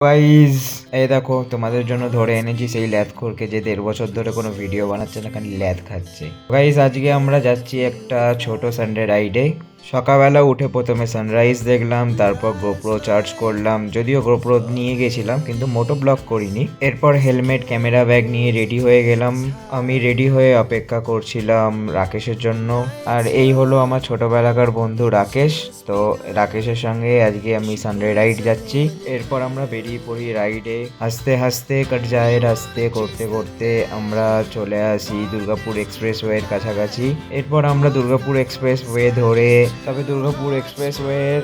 Guys এই দেখো তোমাদের জন্য ধরে এনেছি সেই ল্যাদখোরকে যে 1.5 বছর ধরে কোনো ভিডিও বানাচ্ছে না, খালি ল্যাদ খাচ্ছে। গাইজ আজকে আমরা যাচ্ছি একটা ছোট সানডে রাইডে। সকালবেলা উঠে প্রথমে সানরাইজ দেখলাম, তারপর গোপ্রো চার্জ করলাম, যদিও গোপ্রো নিয়ে গেছিলাম কিন্তু মোটো ব্লগ করিনি। এরপর হেলমেট ক্যামেরা ব্যাগ নিয়ে রেডি হয়ে গেলাম। আমি রেডি হয়ে অপেক্ষা করছিলাম রাকেশের জন্য। আর এই হলো আমার ছোটবেলাকার বন্ধু রাকেশ। তো রাকেশের সঙ্গে আজকে আমি সানডে রাইড যাচ্ছি। এরপর আমরা বেরিয়ে পড়ি রাইডে। হাসতে হাসতে কাট যায় রাস্তে করতে করতে আমরা চলে আসি দুর্গাপুর এক্সপ্রেসওয়ের কাছাকাছি। এরপর আমরা দুর্গাপুর এক্সপ্রেসওয়ে ধরে, তবে দুর্গাপুর এক্সপ্রেসওয়ের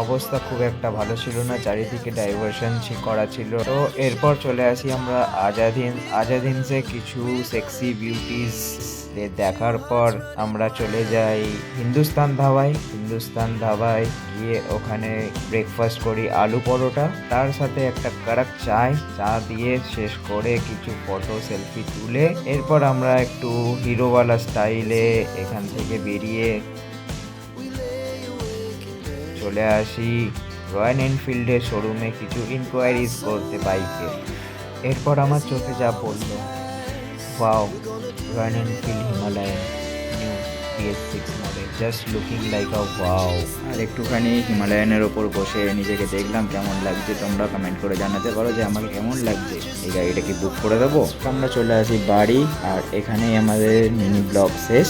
অবস্থা খুব একটা ভালো ছিল না, চারিদিকে ডাইভারশন করা ছিল। তো এরপর চলে আসি আমরা আজাদ হিন্সে কিছু সেক্সি বিউটিস দেখার পর আমরা চলে যাই হিন্দুস্তান ধাবায় গিয়ে ওখানে ব্রেকফাস্ট করি আলু পরোটা, তার সাথে একটা কড়ক চা দিয়ে শেষ করে কিছু ফটো সেলফি তুলে এরপর আমরা একটু হিরোওয়ালা স্টাইলে এখান থেকে বেরিয়ে চলে আসি রয়্যাল এনফিল্ডের শোরুমে কিছু ইনকোয়ারিজ করতে বাইকের। এরপর আমার চোখে যা পড়লো, wow, Royal Enfield Himalayan new BS6 model, just looking like a wow. আর একটুখানি হিমালয়ানের ওপর বসে নিজেকে দেখলাম কেমন লাগছে। তোমরা কমেন্ট করে জানাতে পারো যে আমাকে কেমন লাগছে। এই গাড়িটা কি বুক করে দেবো? আমরা চলে আসি বাড়ি, আর এখানেই আমাদের মিনি ব্লগ শেষ।